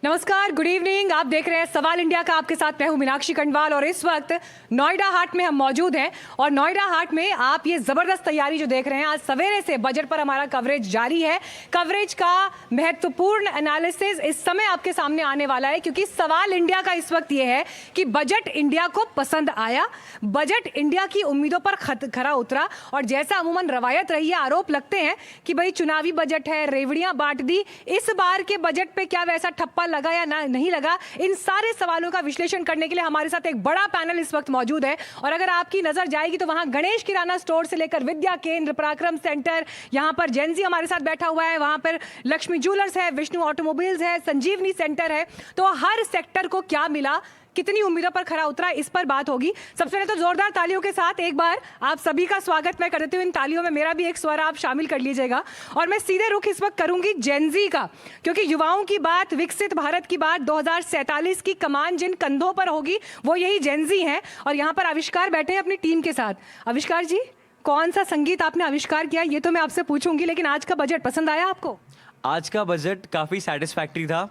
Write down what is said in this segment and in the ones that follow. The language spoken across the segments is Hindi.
नमस्कार, गुड इवनिंग। आप देख रहे हैं सवाल इंडिया का, आपके साथ मैं हूं मीनाक्षी खंडवाल और इस वक्त नोएडा हाट में हम मौजूद हैं। और नोएडा हाट में आप ये जबरदस्त तैयारी जो देख रहे हैं, आज सवेरे से बजट पर हमारा कवरेज जारी है। कवरेज का महत्वपूर्ण एनालिसिस इस समय आपके सामने आने वाला है, क्योंकि सवाल इंडिया का इस वक्त ये है कि बजट इंडिया को पसंद आया, बजट इंडिया की उम्मीदों पर खरा उतरा। और जैसा अमूमन रवायत रही है, आरोप लगते हैं कि भाई चुनावी बजट है, रेवड़ियां बांट दी। इस बार के बजट पे क्या वैसा ठप्पा लगा या नहीं लगा, इन सारे सवालों का विश्लेषण करने के लिए हमारे साथ एक बड़ा पैनल इस वक्त मौजूद है। और अगर आपकी नजर जाएगी तो वहां गणेश किराना स्टोर से लेकर विद्या केंद्र, पराक्रम सेंटर, यहां पर जेंजी हमारे साथ बैठा हुआ है, वहां पर लक्ष्मी ज्वेलर्स है, विष्णु ऑटोमोबाइल्स है, संजीवनी सेंटर है। तो हर सेक्टर को क्या मिला, कितनी उम्मीदों पर खरा उतरा, इस पर बात होगी। सबसे पहले तो जोरदार तालियों के साथ एक बार आप सभी का स्वागत मैं करती हूँ। इन तालियों में मेरा भी एक स्वर आप शामिल कर लीजिएगा। और मैं सीधे रुख इस वक्त करूंगी जेंजी का, क्योंकि युवाओं की बात, विकसित भारत की बात, 2047 की कमान जिन कंधों पर होगी वो यही जेंजी हैं। और यहाँ पर आविष्कार बैठे हैं अपनी टीम के साथ। आविष्कार जी, कौन सा संगीत आपने आविष्कार किया ये तो मैं आपसे पूछूंगी, लेकिन आज का बजट पसंद आया आपको? आज का बजट काफ़ी सेटिस्फैक्ट्री था,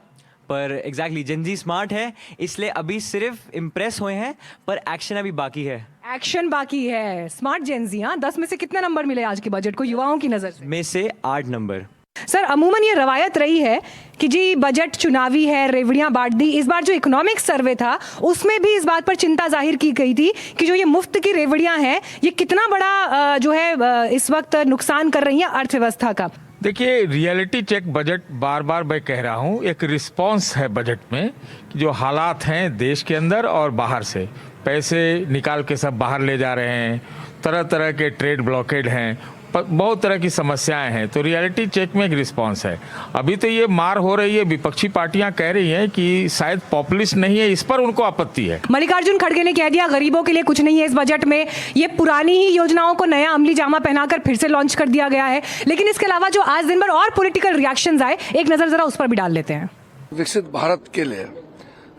पर एग्जैक्टली जेंजी स्मार्ट है, इसलिए अभी सिर्फ इम्प्रेस हुए हैं, पर एक्शन अभी बाकी है। एक्शन बाकी है। स्मार्ट जेंजी, हाँ। 10 में से कितने नंबर मिले आज के बजट को युवाओं की नजर से? में से 8 नंबर। सर, अमूमन ये रवायत रही है कि जी बजट चुनावी है, रेवड़ियां बांट दी। इस बार जो इकोनॉमिक सर्वे था उसमें भी इस बात पर चिंता जाहिर की गई थी कि जो ये मुफ्त की रेवड़ियां हैं ये कितना बड़ा जो है इस वक्त नुकसान कर रही हैं अर्थव्यवस्था का। देखिए, रियलिटी चेक बजट बार बार मैं कह रहा हूँ, एक रिस्पांस है बजट में कि जो हालात हैं देश के अंदर और बाहर से, पैसे निकाल के सब बाहर ले जा रहे हैं, तरह तरह के ट्रेड ब्लॉकेड हैं, बहुत तरह की समस्याएं हैं। तो रियलिटी चेक में एक रिस्पांस है। अभी तो ये मार हो रही है, विपक्षी पार्टियां कह रही हैं कि शायद पॉपुलिस्ट नहीं है, इस पर उनको आपत्ति है। मल्लिकार्जुन खड़गे ने कह दिया गरीबों के लिए कुछ नहीं है इस बजट में, ये पुरानी ही योजनाओं को नया अमली जामा पहनाकर फिर से लॉन्च कर दिया गया है। लेकिन इसके अलावा जो आज दिन भर और पॉलिटिकल रिएक्शंस आए, एक नजर जरा उस पर भी डाल लेते हैं। विकसित भारत के लिए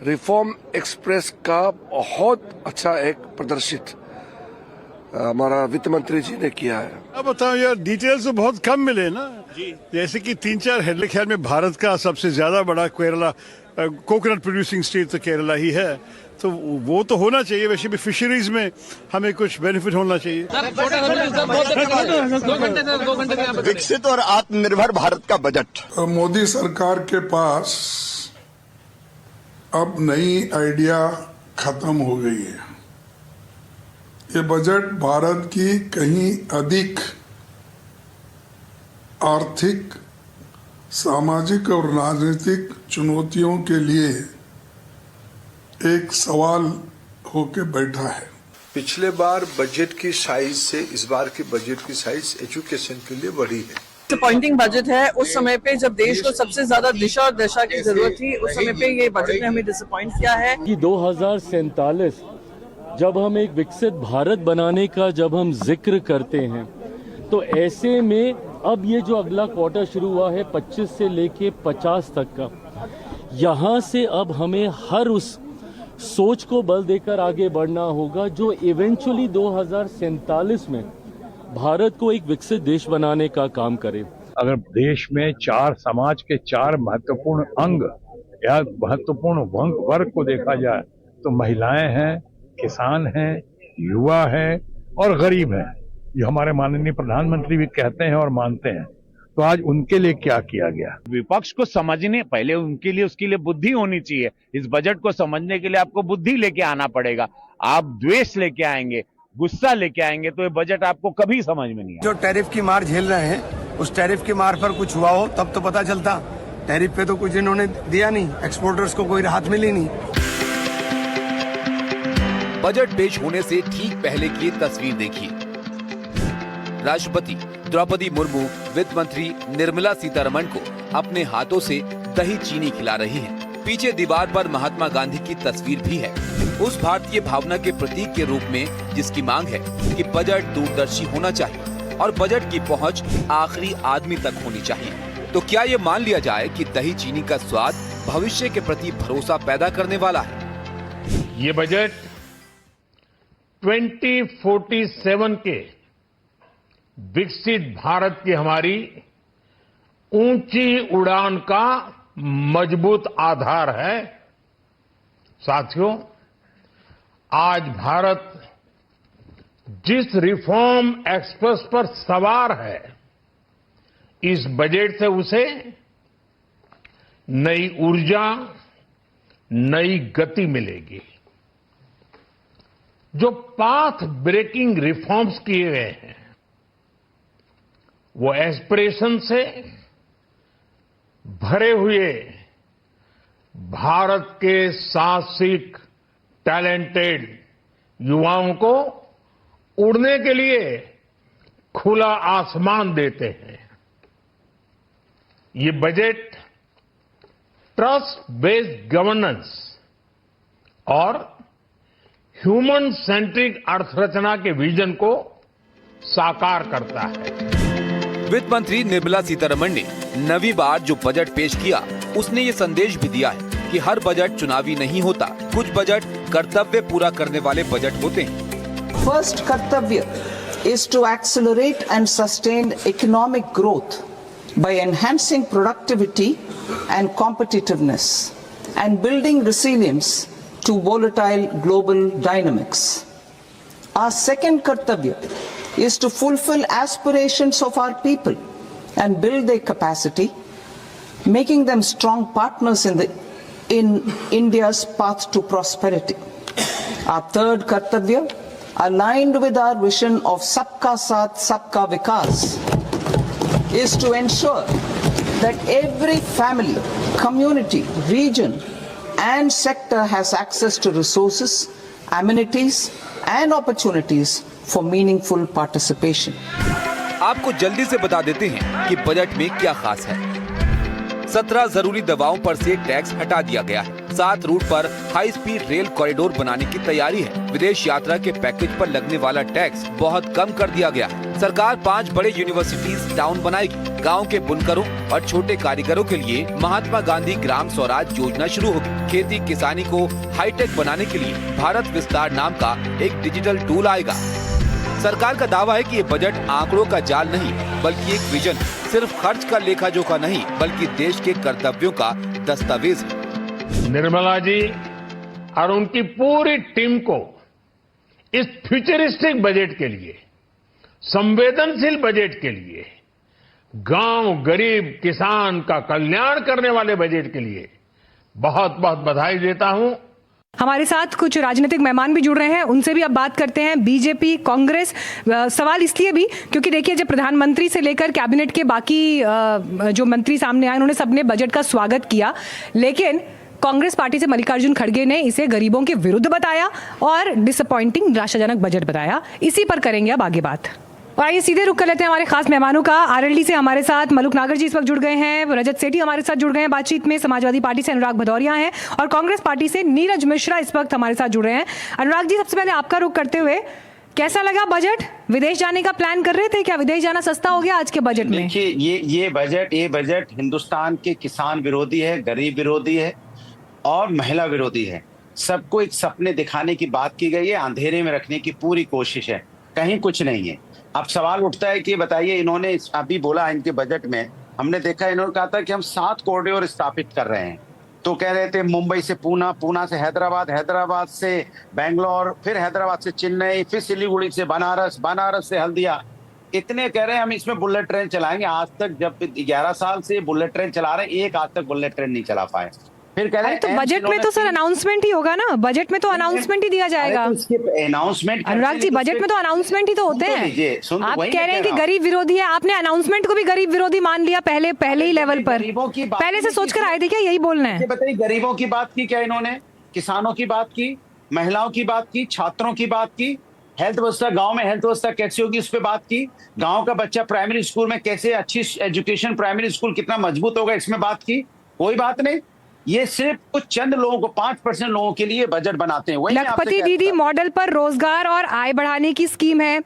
रिफॉर्म एक्सप्रेस का बहुत अच्छा एक प्रदर्शित हमारा वित्त मंत्री जी ने किया है। अब बताओ यार, डिटेल्स तो बहुत कम मिले ना जी। जैसे कि 3-4 हेडलाइन, ख्याल में भारत का सबसे ज्यादा बड़ा केरला, कोकोनट प्रोड्यूसिंग स्टेट तो केरला ही है, तो वो तो होना चाहिए। वैसे भी फिशरीज में हमें कुछ बेनिफिट होना चाहिए। विकसित और आत्मनिर्भर भारत का बजट। मोदी सरकार के पास अब नई आइडिया खत्म हो गई है। ये बजट भारत की कहीं अधिक आर्थिक, सामाजिक और राजनीतिक चुनौतियों के लिए एक सवाल होके बैठा है। पिछले बार बजट की साइज से इस बार के बजट की साइज एजुकेशन के लिए बढ़ी है। डिसअपॉइंटिंग बजट है। उस समय पे जब देश को सबसे ज्यादा दिशा और दशा की जरूरत थी, उस समय पे ये बजट ने हमें डिसअपॉइंट किया है। 2047 जब हम एक विकसित भारत बनाने का जब हम जिक्र करते हैं, तो ऐसे में अब ये जो अगला क्वार्टर शुरू हुआ है 25 से लेके 50 तक का, यहाँ से अब हमें हर उस सोच को बल देकर आगे बढ़ना होगा जो इवेंचुअली 2047 में भारत को एक विकसित देश बनाने का काम करे। अगर देश में समाज के 4 महत्वपूर्ण अंग या महत्वपूर्ण वर्ग को देखा जाए तो महिलाएं हैं, किसान हैं, युवा हैं और गरीब हैं, जो हमारे माननीय प्रधानमंत्री भी कहते हैं और मानते हैं। तो आज उनके लिए क्या किया गया? विपक्ष को समझने पहले उनके लिए, उसके लिए बुद्धि होनी चाहिए। इस बजट को समझने के लिए आपको बुद्धि लेके आना पड़ेगा। आप द्वेष लेके आएंगे, गुस्सा लेके आएंगे तो ये बजट आपको कभी समझ में नहीं आएगा। जो टैरिफ की मार झेल रहे हैं, उस टैरिफ की मार पर कुछ हुआ हो तब तो पता चलता। टैरिफ पे तो कुछ इन्होंने दिया नहीं, एक्सपोर्टर्स को कोई राहत मिली नहीं। बजट पेश होने से ठीक पहले की तस्वीर देखिए। राष्ट्रपति द्रौपदी मुर्मू वित्त मंत्री निर्मला सीतारमण को अपने हाथों से दही चीनी खिला रही हैं। पीछे दीवार पर महात्मा गांधी की तस्वीर भी है, उस भारतीय भावना के प्रतीक के रूप में जिसकी मांग है कि बजट दूरदर्शी होना चाहिए और बजट की पहुंच आखिरी आदमी तक होनी चाहिए। तो क्या ये मान लिया जाए कि दही चीनी का स्वाद भविष्य के प्रति भरोसा पैदा करने वाला है? ये बजट 2047 के विकसित भारत की हमारी ऊंची उड़ान का मजबूत आधार है। साथियों, आज भारत जिस रिफॉर्म एक्सप्रेस पर सवार है, इस बजट से उसे नई ऊर्जा, नई गति मिलेगी। जो पाथ ब्रेकिंग रिफॉर्म्स किए गए हैं, वो एस्पिरेशन से भरे हुए भारत के साहसिक, टैलेंटेड युवाओं को उड़ने के लिए खुला आसमान देते हैं। ये बजट ट्रस्ट बेस्ड गवर्नेंस और ह्यूमन सेंट्रिक अर्थरचना के विजन को साकार करता है। वित्त मंत्री निर्मला सीतारमण ने नवी बार जो बजट पेश किया, उसने ये संदेश भी दिया है कि हर बजट चुनावी नहीं होता। कुछ बजट कर्तव्य पूरा करने वाले बजट होते हैं। First kartavya is to accelerate and sustain economic growth by enhancing productivity and competitiveness and building resilience to volatile global dynamics. Our second kartavya is to fulfill aspirations of our people and build their capacity, making them strong partners in India's path to prosperity. Our third kartavya, aligned with our vision of Sabka Saath, Sabka Vikas, is to ensure that every family, community, region and sector has access to resources, amenities and opportunities for meaningful participation. आपको जल्दी से बता देते हैं कि बजट में क्या खास है। 17 जरूरी दवाओं पर से टैक्स हटा दिया गया है। 7 रूट पर हाई स्पीड रेल कॉरिडोर बनाने की तैयारी है। विदेश यात्रा के पैकेज पर लगने वाला टैक्स बहुत कम कर दिया गया है। सरकार 5 बड़े यूनिवर्सिटीज टाउन बनाएगी। गांव के बुनकरों और छोटे कारीगरों के लिए महात्मा गांधी ग्राम स्वराज योजना शुरू होगी। खेती किसानी को हाईटेक बनाने के लिए भारत विस्तार नाम का एक डिजिटल टूल आएगा। सरकार का दावा है कि ये बजट आंकड़ों का जाल नहीं, बल्कि एक विजन, सिर्फ खर्च का लेखा जोखा नहीं, बल्कि देश के कर्तव्यों का दस्तावेज है। निर्मला जी और उनकी पूरी टीम को इस फ्यूचरिस्टिक बजट के लिए, संवेदनशील बजट के लिए, गांव, गरीब, किसान का कल्याण करने वाले बजट के लिए बहुत बहुत बधाई देता हूं। हमारे साथ कुछ राजनीतिक मेहमान भी जुड़ रहे हैं, उनसे भी अब बात करते हैं। बीजेपी, कांग्रेस, सवाल इसलिए भी क्योंकि देखिए, जब प्रधानमंत्री से लेकर कैबिनेट के बाकी जो मंत्री सामने आए, उन्होंने सबने बजट का स्वागत किया, लेकिन कांग्रेस पार्टी से मल्लिकार्जुन खड़गे ने इसे गरीबों के विरुद्ध बताया और डिसअपॉइंटिंग, निराशाजनक बजट बताया। इसी पर करेंगे अब आगे बात। और आइए सीधे रुक कर लेते हैं हमारे खास मेहमानों का। आरएलडी से हमारे साथ मलुक नागर जी इस वक्त जुड़ गए हैं, रजत सेठी हमारे साथ जुड़ गए हैं बातचीत में, समाजवादी पार्टी से अनुराग भदौरिया हैं और कांग्रेस पार्टी से नीरज मिश्रा इस वक्त हमारे साथ जुड़ रहे हैं। अनुराग जी, सबसे पहले आपका रुख करते हुए, कैसा लगा बजट? विदेश जाने का प्लान कर रहे थे क्या? विदेश जाना सस्ता हो गया आज के बजट में? देखिए, ये बजट हिंदुस्तान के किसान विरोधी है, गरीब विरोधी है और महिला विरोधी है। सबको एक सपने दिखाने की बात की गई है, अंधेरे में रखने की पूरी कोशिश है, कहीं कुछ नहीं है। अब सवाल उठता है कि बताइए, इन्होंने अभी बोला इनके बजट में, हमने देखा इन्होंने कहा था कि हम 7 कॉरिडोर स्थापित कर रहे हैं। तो कह रहे थे मुंबई से पूना, पूना से हैदराबाद, हैदराबाद से बेंगलोर, फिर हैदराबाद से चेन्नई, फिर सिलीगुड़ी से बनारस, बनारस से हल्दिया। इतने कह रहे हैं हम इसमें बुलेट ट्रेन चलाएंगे। आज तक जब 11 साल से बुलेट ट्रेन चला रहे हैं, एक आज तक बुलेट ट्रेन नहीं चला पाए। फिर कह रहे हैं तो बजट में तो सर अनाउंसमेंट ही होगा ना, बजट में तो अनाउंसमेंट ही दिया जाएगा। अनाउंसमेंट, अनुराग जी, बजट में तो अनाउंसमेंट ही तो होते हैं। आप कह रहे हैं कि गरीब विरोधी है, आपने अनाउंसमेंट को भी गरीब विरोधी मान लिया पहले ही लेवल पर। पहले से सोचकर आए थे क्या? यही बोलना है। बताइए, गरीबों की बात की क्या इन्होंने? किसानों की बात की, महिलाओं की बात की, छात्रों की बात की, हेल्थ व्यवस्था, गांव में हेल्थ व्यवस्था कैसे होगी उस पर बात की, गांव का बच्चा प्राइमरी स्कूल में कैसे अच्छी एजुकेशन, प्राइमरी स्कूल कितना मजबूत होगा इसमें बात की। कोई बात नहीं। ये सिर्फ कुछ चंद लोगों को, 5% लोगों के लिए बजट बनाते हैं। लखपति दीदी मॉडल पर रोजगार और आय बढ़ाने की स्कीम है।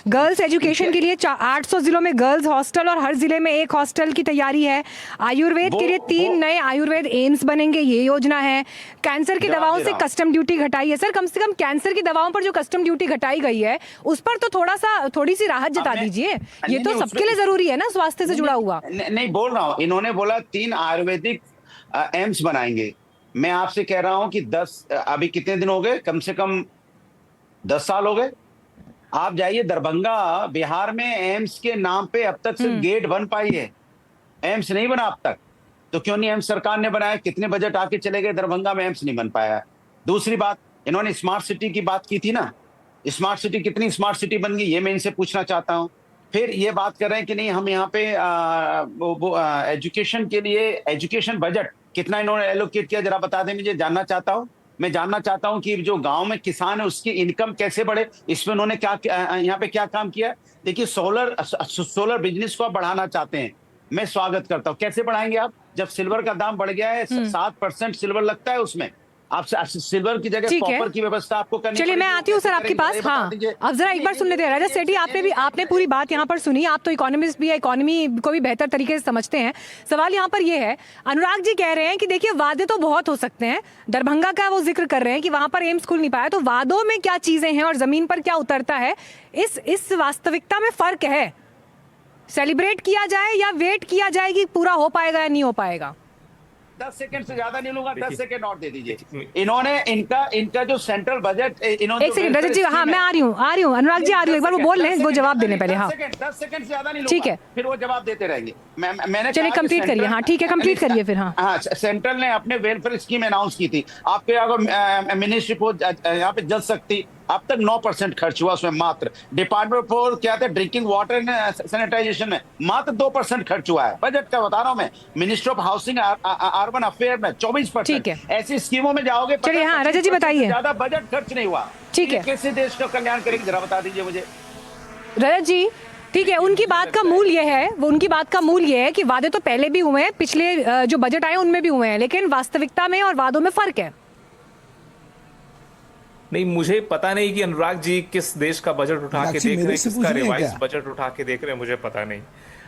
गर्ल्स एजुकेशन के लिए 800 जिलों में गर्ल्स हॉस्टल और हर जिले में एक हॉस्टल की तैयारी है। आयुर्वेद के लिए 3 नए आयुर्वेद एम्स बनेंगे, ये योजना है। कैंसर की दवाओं से कस्टम ड्यूटी घटाई है। सर, कम से कम कैंसर की दवाओं पर जो कस्टम ड्यूटी घटाई गई है, उस पर तो थोड़ी सी राहत जता दीजिए। ये तो सबके लिए जरूरी है ना, स्वास्थ्य से जुड़ा हुआ। नहीं बोल रहा हूँ, इन्होंने बोला 3 आयुर्वेदिक एम्स बनाएंगे। मैं आपसे कह रहा हूं कि 10 अभी कितने दिन हो गए, कम से कम 10 साल हो गए। आप जाइए दरभंगा, बिहार में एम्स के नाम पे अब तक सिर्फ गेट बन पाई है, एम्स नहीं बना अब तक। तो क्यों नहीं एम्स सरकार ने बनाया? कितने बजट आके चले गए, दरभंगा में एम्स नहीं बन पाया। दूसरी बात, इन्होंने स्मार्ट सिटी की बात की थी ना, स्मार्ट सिटी, कितनी स्मार्ट सिटी बन गई, ये मैं इनसे पूछना चाहता हूं। फिर ये बात कर रहे हैं कि नहीं हम यहाँ पे एजुकेशन के लिए, एजुकेशन बजट कितना इन्होंने एलोकेट किया, जरा बता दें मुझे, जानना चाहता हूँ। मैं जानना चाहता हूं कि जो गांव में किसान है उसकी इनकम कैसे बढ़े, इसमें उन्होंने क्या यहाँ पे क्या काम किया। देखिए सोलर बिजनेस को आप बढ़ाना चाहते हैं, मैं स्वागत करता हूं। कैसे बढ़ाएंगे आप, जब सिल्वर का दाम बढ़ गया है, 7% सिल्वर लगता है उसमें, आप सिल्वर की जगह कॉपर की व्यवस्था आपको करनी। चलिए मैं आती हूँ सर आपके पास। हाँ, अब जरा एक बार सुन लेते हैं रजत सेठी, आपने पूरी बात यहाँ पर सुनी। आप तो इकोनॉमिस्ट भी है, इकोनॉमी को भी बेहतर तरीके से समझते हैं। सवाल यहाँ पर ये है, अनुराग जी कह रहे हैं कि देखिए वादे तो बहुत हो सकते हैं, दरभंगा का वो जिक्र कर रहे हैं कि वहां पर एम्स खुल नहीं पाया, तो वादों में क्या चीजें हैं और जमीन पर क्या उतरता है, इस वास्तविकता में फर्क है। सेलिब्रेट किया जाए या वेट किया जाए कि पूरा हो पाएगा या नहीं हो पाएगा? 10 सेकंड से ज्यादा नहीं लूंगा, 10 सेकंड और दे दीजिए। इन्होंने इनका जो सेंट्रल बजट, इन्होंने एक सेकंड रजत जी, हाँ मैं आ रही हूँ अनुराग जी आ रही हूँ, एक बार वो बोल लें, वो जवाब देने पहले। हाँ 10 सेकंड से ज्यादा नहीं लूंगा, ठीक है, फिर वो जवाब देते रहेंगे। मैंने चलिए कंप्लीट करिए। हाँ ठीक है, कंप्लीट करिए फिर। हाँ सेंट्रल ने अपने वेलफेयर स्कीम अनाउंस की थी, आपके अगर मिनिस्ट्री को यहाँ पे जल सकती, अब तक 9% खर्च हुआ उसमें मात्र। डिपार्टमेंट फॉर क्या था, ड्रिंकिंग वाटर एंड सैनिटाइजेशन में मात्र 2% खर्च हुआ है। बजट का बता रहा हूं मैं, ministry of housing urban affair में 24%। ऐसी स्कीमों में जाओगे, चलिए। हाँ रजत जी बताइए, ज्यादा बजट खर्च नहीं हुआ, ठीक है, कैसे देश का कल्याण करेंगे, जरा बता दीजिए मुझे। रजत जी ठीक है, उनकी बात का मूल ये है, उनकी बात का मूल ये है कि वादे तो पहले भी हुए हैं, पिछले जो बजट आए उनमें भी हुए हैं, लेकिन वास्तविकता में और वादों में फर्क है। नहीं, मुझे पता नहीं कि अनुराग जी किस देश का बजट उठा के देख रहे हैं, किसका रिवाइज बजट उठा के देख रहे हैं, मुझे पता नहीं।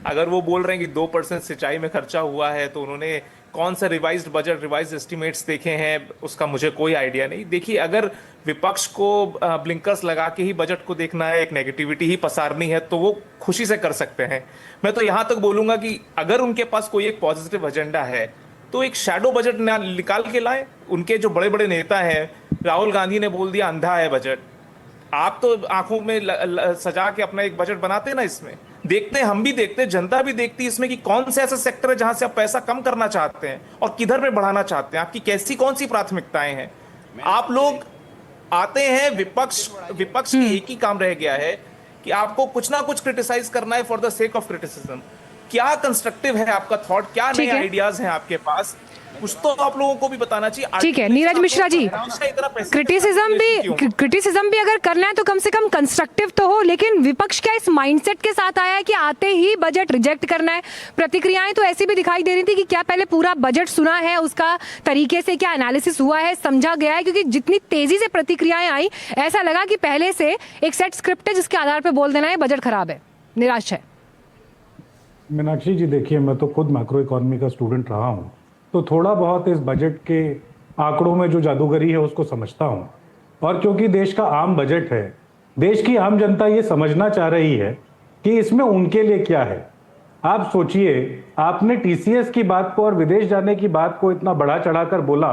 अगर वो बोल रहे हैं कि 2% सिंचाई में खर्चा हुआ है, तो उन्होंने कौन सा रिवाइज्ड बजट, रिवाइज्ड एस्टिमेट्स देखे हैं, उसका मुझे कोई आइडिया नहीं। देखिए, अगर विपक्ष को ब्लिंकर्स लगा के ही बजट को देखना है, एक नेगेटिविटी ही पसारनी है, तो वो खुशी से कर सकते हैं। मैं तो यहाँ तक बोलूंगा कि अगर उनके पास कोई एक पॉजिटिव एजेंडा है तो एक शैडो बजट निकाल के लाए। उनके जो बड़े बड़े नेता हैं, राहुल गांधी ने बोल दिया अंधा है बजट, आप तो आंखों में सजा के अपना एक बजट बनाते हैं ना, इसमें देखते हैं, हम भी देखते हैं, जनता भी देखती है इसमें कि कौन से ऐसा सेक्टर है जहां से आप पैसा कम करना चाहते हैं और किधर पे बढ़ाना चाहते हैं, आपकी कैसी कौन सी प्राथमिकताएं हैं। आप लोग आते हैं, विपक्ष की एक ही काम रह गया है कि आपको कुछ ना कुछ क्रिटिसाइज करना है for the sake of criticism. क्या कंस्ट्रक्टिव है आपका थॉट, क्या नए आइडियाज हैं आपके पास, कुछ तो आप लोगों को भी बताना चाहिए। ठीक है नीरज मिश्रा जी, क्रिटिसिज्म भी अगर करना है तो कम से कम कंस्ट्रक्टिव तो हो, लेकिन विपक्ष क्या इस माइंडसेट के साथ आया है कि आते ही बजट रिजेक्ट करना है? प्रतिक्रियाएं तो ऐसी भी दिखाई दे रही थी कि क्या पहले पूरा बजट सुना है, उसका तरीके से क्या एनालिसिस हुआ है, समझा गया है? क्योंकि जितनी तेजी से प्रतिक्रियाएं आई, ऐसा लगा कि पहले से एक सेट स्क्रिप्ट है जिसके आधार पर बोल देना है बजट खराब है, निराश है। मीनाक्षी जी देखिए, मैं तो खुद मैक्रो इकोनॉमी का स्टूडेंट रहा हूँ, तो थोड़ा बहुत इस बजट के आंकड़ों में जो जादूगरी है उसको समझता हूँ। और क्योंकि देश का आम बजट है, देश की आम जनता ये समझना चाह रही है कि इसमें उनके लिए क्या है। आप सोचिए, आपने टीसीएस की बात को और विदेश जाने की बात को इतना बढ़ा चढ़ाकर बोला,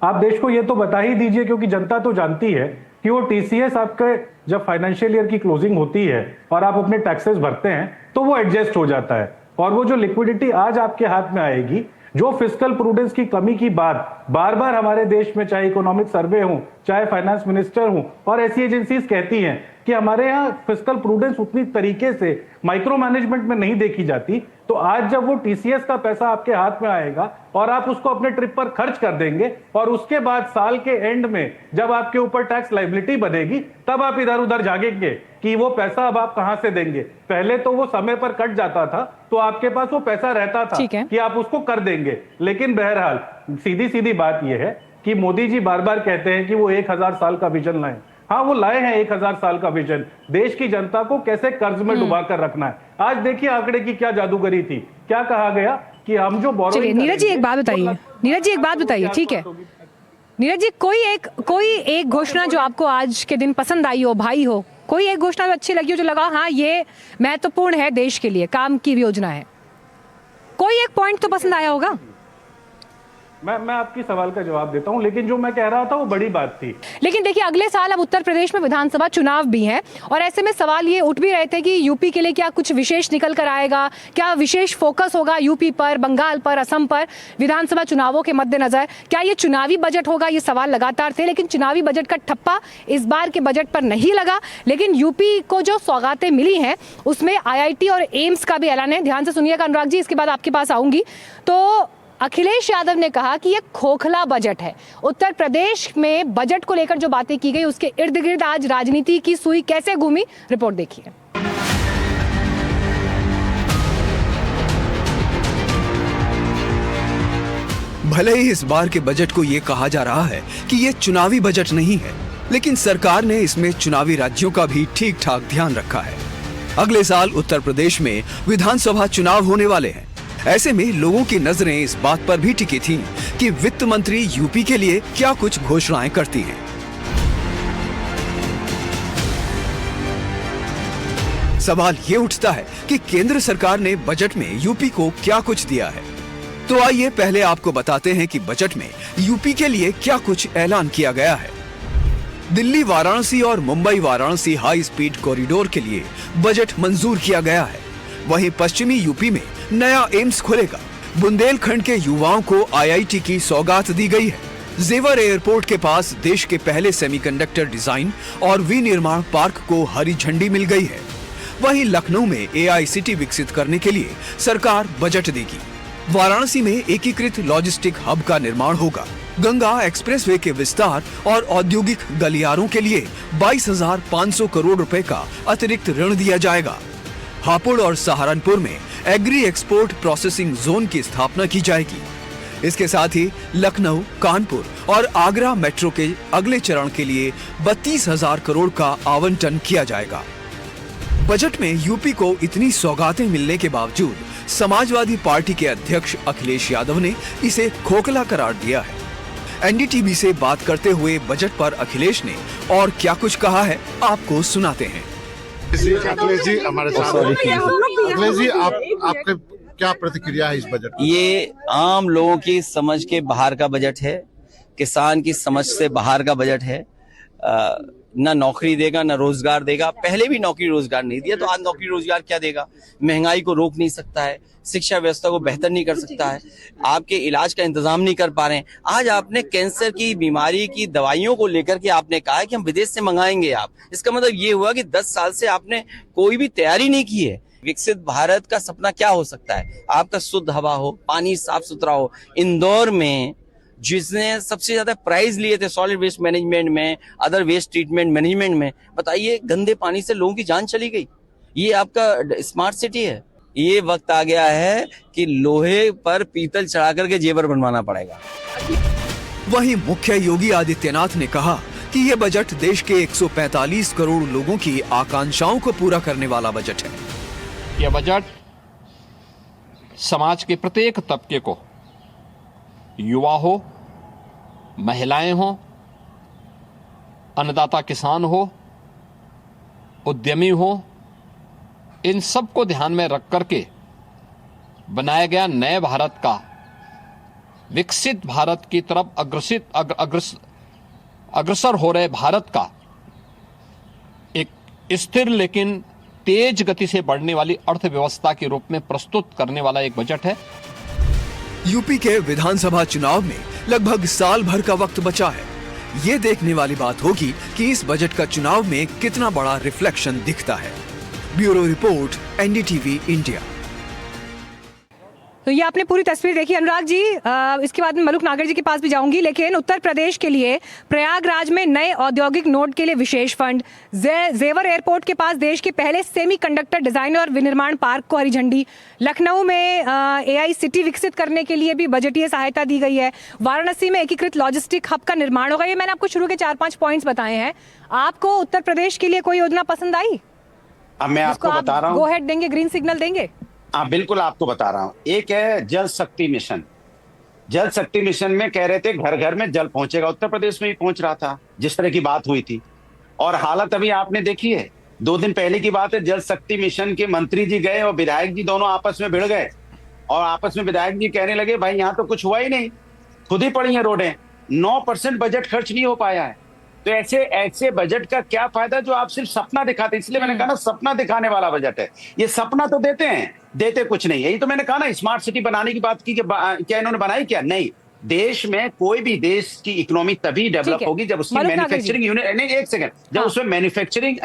आप देश को ये तो बता ही दीजिए, क्योंकि जनता तो जानती है कि वो टीसीएस आपके जब फाइनेंशियल ईयर की क्लोजिंग होती है और आप अपने टैक्सेस भरते हैं तो वो एडजस्ट हो जाता है। और वो जो लिक्विडिटी आज आपके हाथ में आएगी, जो फिस्कल प्रूडेंस की कमी की बात बार बार हमारे देश में चाहे इकोनॉमिक सर्वे हो, चाहे फाइनेंस मिनिस्टर हो और ऐसी एजेंसीज कहती हैं कि हमारे यहाँ फिस्कल प्रूडेंस उतनी तरीके से माइक्रो मैनेजमेंट में नहीं देखी जाती, तो आज जब वो टीसीएस का पैसा आपके हाथ में आएगा और आप उसको अपने ट्रिप पर खर्च कर देंगे और उसके बाद साल के एंड में जब आपके ऊपर टैक्स लायबिलिटी बनेगी, तब आप इधर उधर जागेंगे कि वो पैसा अब आप कहां से देंगे। पहले तो वो समय पर कट जाता था तो आपके पास वो पैसा रहता था कि आप उसको कर देंगे। लेकिन बहरहाल सीधी सीधी बात यह है कि मोदी जी बार बार कहते हैं कि वो 1000 साल का विजन लाए। हाँ, वो लाए हैं 1000 साल का विजन, देश की जनता को कैसे कर्ज में डुबा कर रखना है। आज देखिए आंकड़े की क्या जादूगरी थी, क्या कहा गया कि हम जो बोरोइंग। नीरज जी एक बात बताइए, नीरज जी एक बात बताइए, ठीक है नीरज जी, कोई एक घोषणा जो आपको आज के दिन पसंद आई हो, भाई हो, कोई एक घोषणा जो अच्छी लगी हो, जो लगा हाँ ये महत्वपूर्ण है, देश के लिए काम की योजना है, कोई एक पॉइंट तो पसंद आया होगा। मैं आपकी सवाल का जवाब देता हूं, लेकिन जो मैं कह रहा था वो बड़ी बात थी। लेकिन देखिए अगले साल अब उत्तर प्रदेश में विधानसभा चुनाव भी हैं और ऐसे में सवाल ये उठ भी रहे थे कि यूपी के लिए क्या कुछ विशेष निकल कर आएगा, क्या विशेष फोकस होगा यूपी पर, बंगाल पर, असम पर विधानसभा चुनावों के मद्देनजर, क्या ये चुनावी बजट होगा, ये सवाल लगातार थे। लेकिन चुनावी बजट का ठप्पा इस बार के बजट पर नहीं लगा। लेकिन यूपी को जो सौगातें मिली हैं उसमें IIT और एम्स का भी ऐलान है। ध्यान से सुनिएगा अनुराग जी, इसके बाद आपके पास आऊंगी। तो अखिलेश यादव ने कहा कि यह खोखला बजट है। उत्तर प्रदेश में बजट को लेकर जो बातें की गई उसके इर्द गिर्द आज राजनीति की सुई कैसे घूमी, रिपोर्ट देखिए। भले ही इस बार के बजट को ये कहा जा रहा है कि ये चुनावी बजट नहीं है, लेकिन सरकार ने इसमें चुनावी राज्यों का भी ठीक ठाक ध्यान रखा है। अगले साल उत्तर प्रदेश में विधानसभा चुनाव होने वाले हैं। ऐसे में लोगों की नजरें इस बात पर भी टिकी थीं कि वित्त मंत्री यूपी के लिए क्या कुछ घोषणाएं करती हैं। सवाल ये उठता है कि केंद्र सरकार ने बजट में यूपी को क्या कुछ दिया है। तो आइए पहले आपको बताते हैं कि बजट में यूपी के लिए क्या कुछ ऐलान किया गया है। दिल्ली वाराणसी और Mumbai Varanasi high speed corridor के लिए बजट मंजूर किया गया है। वहीं पश्चिमी यूपी में नया एम्स खुलेगा। बुंदेलखंड के युवाओं को IIT की सौगात दी गई है। जेवर एयरपोर्ट के पास देश के पहले सेमीकंडक्टर डिजाइन और विनिर्माण पार्क को हरी झंडी मिल गई है। वहीं लखनऊ में AI सिटी विकसित करने के लिए सरकार बजट देगी। वाराणसी में एकीकृत लॉजिस्टिक हब का निर्माण होगा। गंगा एक्सप्रेसवे के विस्तार और औद्योगिक गलियारों के लिए 22,500 करोड़ रुपए का अतिरिक्त ऋण दिया जाएगा। हापुड़ और सहारनपुर में एग्री एक्सपोर्ट प्रोसेसिंग जोन की स्थापना की जाएगी। इसके साथ ही लखनऊ, कानपुर और आगरा मेट्रो के अगले चरण के लिए 32,000 करोड़ का आवंटन किया जाएगा। बजट में यूपी को इतनी सौगातें मिलने के बावजूद समाजवादी पार्टी के अध्यक्ष अखिलेश यादव ने इसे खोखला करार दिया है। NDTV से बात करते हुए बजट पर अखिलेश ने और क्या कुछ कहा है, आपको सुनाते हैं। अखिलेश जी हमारे साथ। अखिलेश जी, आपके क्या प्रतिक्रिया है इस बजट? ये आम लोगों की समझ के बाहर का बजट है, किसान की समझ से बाहर का बजट है। ना नौकरी देगा, ना रोजगार देगा। पहले भी नौकरी रोजगार नहीं दिया, तो आज नौकरी रोजगार क्या देगा? महंगाई को रोक नहीं सकता है, शिक्षा व्यवस्था को बेहतर नहीं कर सकता है, आपके इलाज का इंतजाम नहीं कर पा रहे हैं। आज आपने कैंसर की बीमारी की दवाइयों को लेकर के आपने कहा है कि हम विदेश से मंगाएंगे। आप इसका मतलब ये हुआ कि 10 साल से आपने कोई भी तैयारी नहीं की है। विकसित भारत का सपना क्या हो सकता है? आपका शुद्ध हवा हो, पानी साफ सुथरा हो। इंदौर में जिसने सबसे ज्यादा प्राइज लिए थे सॉलिड वेस्ट मैनेजमेंट में, अदर वेस्ट ट्रीटमेंट मैनेजमेंट में, बताइए गंदे पानी से लोगों की जान चली गई। ये आपका स्मार्ट सिटी है। ये वक्त आ गया है कि लोहे पर पीतल चढ़ा करके जेवर बनवाना पड़ेगा। वहीं मुख्य योगी आदित्यनाथ ने कहा कि ये बजट देश के 145 करोड़ लोगों की आकांक्षाओं को पूरा करने वाला बजट है। यह बजट समाज के प्रत्येक तबके को, युवा हो, महिलाएं हो, अन्नदाता किसान हो, उद्यमी हो, इन सब को ध्यान में रख करके बनाया गया नए भारत का, विकसित भारत की तरफ अग्रसर हो रहे भारत का एक स्थिर लेकिन तेज गति से बढ़ने वाली अर्थव्यवस्था के रूप में प्रस्तुत करने वाला एक बजट है। यूपी के विधानसभा चुनाव में लगभग साल भर का वक्त बचा है। ये देखने वाली बात होगी कि इस बजट का चुनाव में कितना बड़ा रिफ्लेक्शन दिखता है। Bureau report, NDTV India. तो ये आपने पूरी तस्वीर देखी अनुराग जी। इसके बाद में मलुक नागर जी के पास भी जाऊंगी, लेकिन उत्तर प्रदेश के लिए प्रयागराज में नए औद्योगिक नोड के लिए विशेष फंड, जेवर एयरपोर्ट के पास देश के पहले सेमीकंडक्टर डिजाइन और विनिर्माण पार्क को हरी झंडी, लखनऊ में AI सिटी विकसित करने के लिए भी बजटीय सहायता दी गई है, वाराणसी में एकीकृत लॉजिस्टिक हब का निर्माण होगा। ये मैंने आपको शुरू के 4-5 पॉइंट्स बताए हैं। आपको उत्तर प्रदेश के लिए कोई योजना पसंद आई? अब मैं आपको बता रहा हूँ। गो हेड देंगे, ग्रीन सिग्नल देंगे? हाँ बिल्कुल, आपको बता रहा हूँ। एक है जल शक्ति मिशन। जल शक्ति मिशन में कह रहे थे घर घर में जल पहुंचेगा। उत्तर प्रदेश में ही पहुंच रहा था जिस तरह की बात हुई थी, और हालत अभी आपने देखी है। 2 दिन पहले की बात है, जल शक्ति मिशन के मंत्री जी गए और विधायक जी दोनों आपस में भिड़ गए, और आपस में विधायक जी कहने लगे भाई यहाँ तो कुछ हुआ ही नहीं, खुद ही पड़ी हैं रोडें, 9% बजट खर्च नहीं हो पाया है। तो ऐसे बजट का क्या फायदा जो आप सिर्फ सपना दिखाते हैं। इसलिए मैंने कहा ना, सपना दिखाने वाला बजट है ये। सपना तो देते हैं, देते कुछ नहीं। यही तो मैंने कहा ना, स्मार्ट सिटी बनाने की बात की कि क्या इन्होंने बनाई? क्या नहीं। देश में कोई भी देश की इकोनॉमी तभी डेवलप होगी जब उसकी मैन्युफैक्चरिंग यूनिट, नहीं एक सेकंड, जब उसमें मैन्युफैक्चरिंग,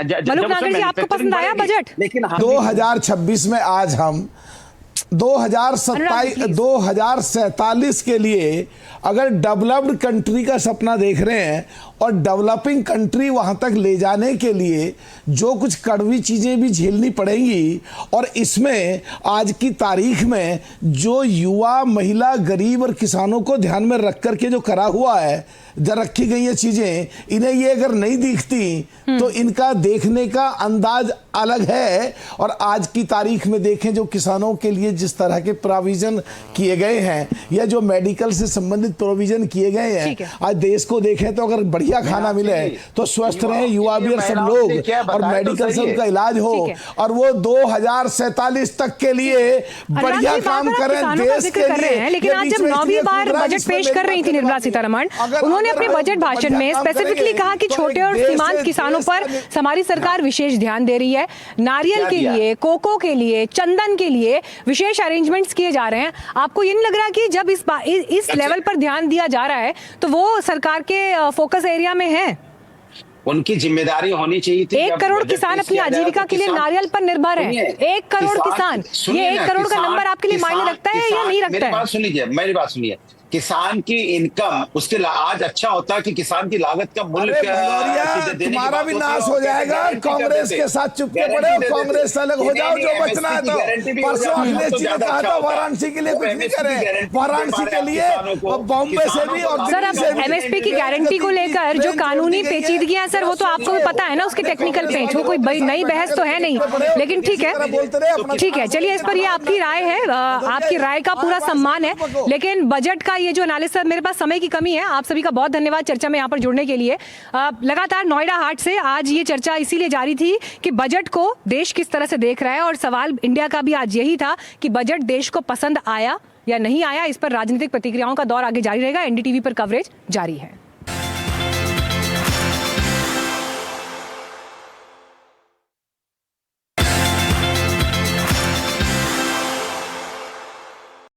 आपको पसंद आया बजट? लेकिन 2026 में आज हम 2047 के लिए अगर डेवलप्ड कंट्री का सपना देख रहे हैं और डेवलपिंग कंट्री वहां तक ले जाने के लिए जो कुछ कड़वी चीजें भी झेलनी पड़ेंगी, और इसमें आज की तारीख में जो युवा, महिला, गरीब और किसानों को ध्यान में रख करके जो करा हुआ है, रखी गई ये चीजें, इन्हें ये अगर नहीं दिखती तो इनका देखने का अंदाज अलग है। और आज की तारीख में देखें जो किसानों के लिए जिस तरह के प्रोविजन किए गए हैं या जो मेडिकल से संबंधित प्रोविजन किए गए हैं, आज देश को देखें तो अगर बढ़िया खाना मिले तो स्वस्थ रहे युवा भी और सब लोग, और मेडिकल से उनका इलाज हो, और वो 2047 तक के लिए बढ़िया काम करें देश के लिए। लेकिन आज जब 9वीं बार बजट पेश कर रही थी निर्मला सीतारमण, उन्होंने अपने बजट भाषण में स्पेसिफिकली कहा कि छोटे और सीमांत किसानों पर हमारी सरकार विशेष ध्यान दे रही है। नारियल के लिए, कोको के लिए, चंदन के लिए विशेष अरेंजमेंट्स किए जा रहे हैं। आपको ये नहीं लग रहा कि जब इस लेवल पर ध्यान दिया जा रहा है तो वो सरकार के फोकस एरिया में है? उनकी जिम्मेदारी होनी चाहिए थी। 1 करोड़ किसान अपनी आजीविका के लिए नारियल पर निर्भर है। 1 करोड़ किसान, ये 1 करोड़ का नंबर आपके लिए मायने रखता है या नहीं रखता है? मेरी बात सुनिए, किसान की इनकम उसके आज अच्छा होता है कि किसान की लागत का मूल्य तुम्हारा भी नाश हो जाएगा। कांग्रेस के साथ चुपके पड़े हो, कांग्रेस से अलग हो जाओ, जो बचना है तो। परसों अखिलेश जी ने कहा था वाराणसी के लिए कुछ नहीं करे, वाराणसी के लिए बॉम्बे से भी और सर, अब एमएसपी की गारंटी को लेकर जो कानूनी पेचीदगियां सर, वो तो आपको भी पता है ना, उसके टेक्निकल पेच, वो कोई नई बहस तो है नहीं। लेकिन ठीक है, चलिए, इस पर ये आपकी राय है, आपकी राय का पूरा सम्मान है। लेकिन बजट का ये जो एनालिसिस, मेरे पास समय की कमी है। आप सभी का बहुत धन्यवाद चर्चा में यहाँ पर जुड़ने के लिए। लगातार नोएडा हाट से आज ये चर्चा इसीलिए जारी थी कि बजट को देश किस तरह से देख रहा है, और सवाल इंडिया का भी आज यही था कि बजट देश को पसंद आया या नहीं आया। इस पर राजनीतिक प्रतिक्रियाओं का दौर आगे जारी रहेगा। एनडीटीवी पर कवरेज जारी है।